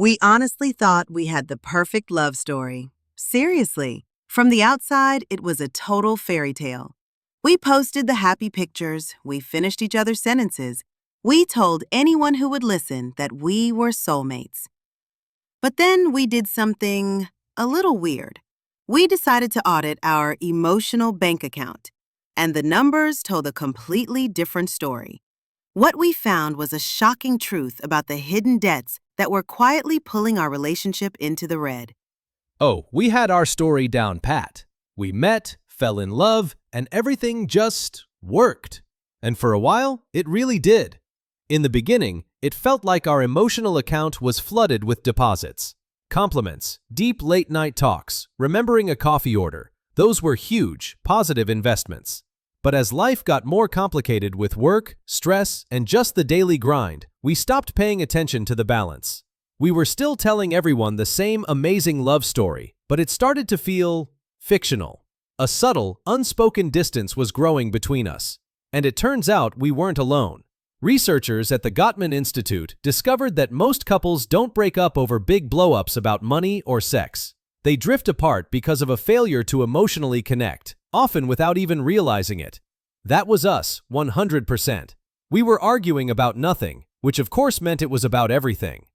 We honestly thought we had the perfect love story. Seriously, from the outside, it was a total fairy tale. We posted the happy pictures, we finished each other's sentences, we told anyone who would listen that we were soulmates. But then we did something a little weird. We decided to audit our emotional bank account, and the numbers told a completely different story. What we found was a shocking truth about the hidden debts that were quietly pulling our relationship into the red. Oh, we had our story down pat. We met, fell in love, and everything just worked. And for a while, it really did. In the beginning, it felt like our emotional account was flooded with deposits. Compliments, deep late-night talks, remembering a coffee order. Those were huge, positive investments. But as life got more complicated with work, stress, and just the daily grind, we stopped paying attention to the balance. We were still telling everyone the same amazing love story, but it started to feel fictional. A subtle, unspoken distance was growing between us. And it turns out we weren't alone. Researchers at the Gottman Institute discovered that most couples don't break up over big blow-ups about money or sex. They drift apart because of a failure to emotionally connect, often without even realizing it. That was us, 100%. We were arguing about nothing, which of course meant it was about everything.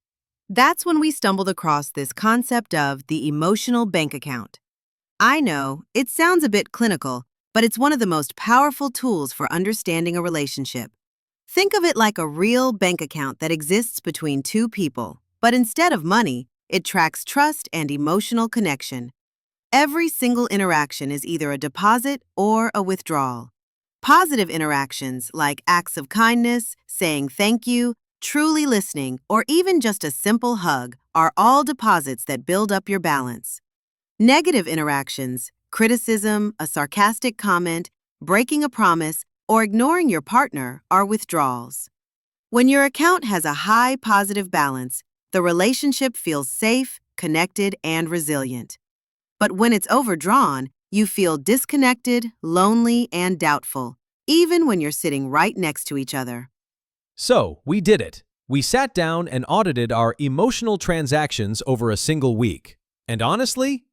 That's when we stumbled across this concept of the emotional bank account. I know, it sounds a bit clinical, but it's one of the most powerful tools for understanding a relationship. Think of it like a real bank account that exists between two people, but instead of money, it tracks trust and emotional connection. Every single interaction is either a deposit or a withdrawal. Positive interactions like acts of kindness, saying thank you, truly listening, or even just a simple hug are all deposits that build up your balance. Negative interactions, criticism, a sarcastic comment, breaking a promise, or ignoring your partner are withdrawals. When your account has a high positive balance, the relationship feels safe, connected, and resilient. But when it's overdrawn, you feel disconnected, lonely, and doubtful, even when you're sitting right next to each other. So, we did it. We sat down and audited our emotional transactions over a single week. And honestly,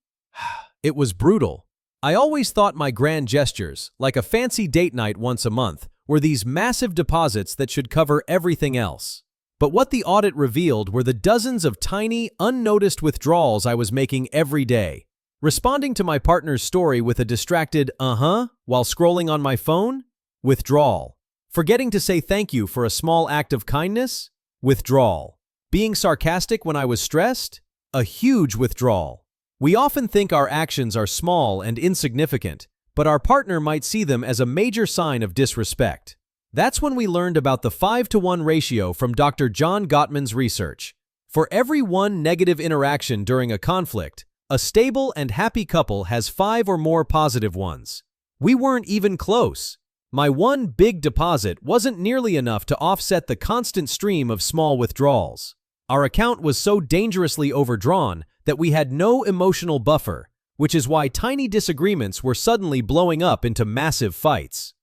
it was brutal. I always thought my grand gestures, like a fancy date night once a month, were these massive deposits that should cover everything else. But what the audit revealed were the dozens of tiny, unnoticed withdrawals I was making every day. Responding to my partner's story with a distracted while scrolling on my phone? Withdrawal. Forgetting to say thank you for a small act of kindness? Withdrawal. Being sarcastic when I was stressed? A huge withdrawal. We often think our actions are small and insignificant, but our partner might see them as a major sign of disrespect. That's when we learned about the 5-to-1 ratio from Dr. John Gottman's research. For every one negative interaction during a conflict, a stable and happy couple has 5 or more positive ones. We weren't even close. My one big deposit wasn't nearly enough to offset the constant stream of small withdrawals. Our account was so dangerously overdrawn that we had no emotional buffer, which is why tiny disagreements were suddenly blowing up into massive fights.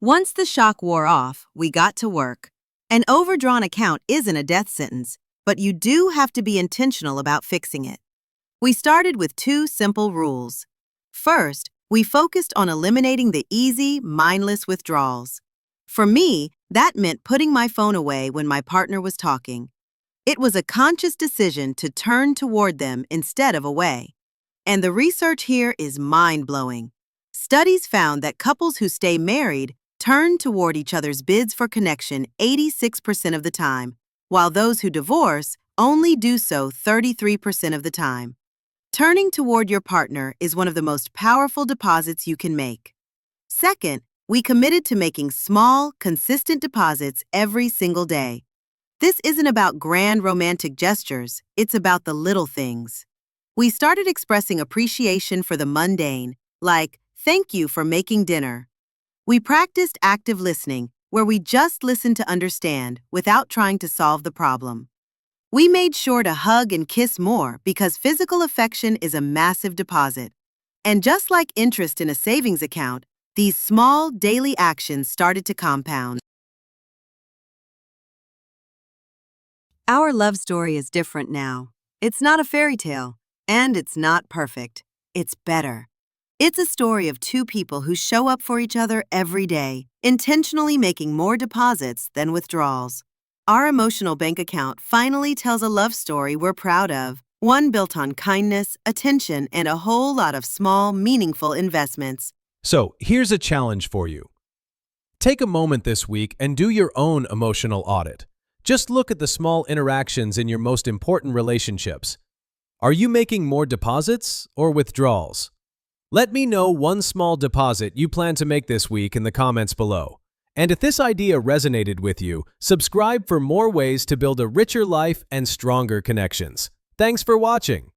Once the shock wore off, we got to work. An overdrawn account isn't a death sentence, but you do have to be intentional about fixing it. We started with 2 simple rules. First, we focused on eliminating the easy, mindless withdrawals. For me, that meant putting my phone away when my partner was talking. It was a conscious decision to turn toward them instead of away. And the research here is mind-blowing. Studies found that couples who stay married turn toward each other's bids for connection 86% of the time, while those who divorce only do so 33% of the time. Turning toward your partner is one of the most powerful deposits you can make. Second, we committed to making small, consistent deposits every single day. This isn't about grand romantic gestures, it's about the little things. We started expressing appreciation for the mundane, like, thank you for making dinner. We practiced active listening, where we just listened to understand without trying to solve the problem. We made sure to hug and kiss more because physical affection is a massive deposit. And just like interest in a savings account, these small daily actions started to compound. Our love story is different now. It's not a fairy tale, and it's not perfect. It's better. It's a story of two people who show up for each other every day, intentionally making more deposits than withdrawals. Our emotional bank account finally tells a love story we're proud of, one built on kindness, attention, and a whole lot of small, meaningful investments. So, here's a challenge for you. Take a moment this week and do your own emotional audit. Just look at the small interactions in your most important relationships. Are you making more deposits or withdrawals? Let me know one small deposit you plan to make this week in the comments below. And if this idea resonated with you, subscribe for more ways to build a richer life and stronger connections. Thanks for watching.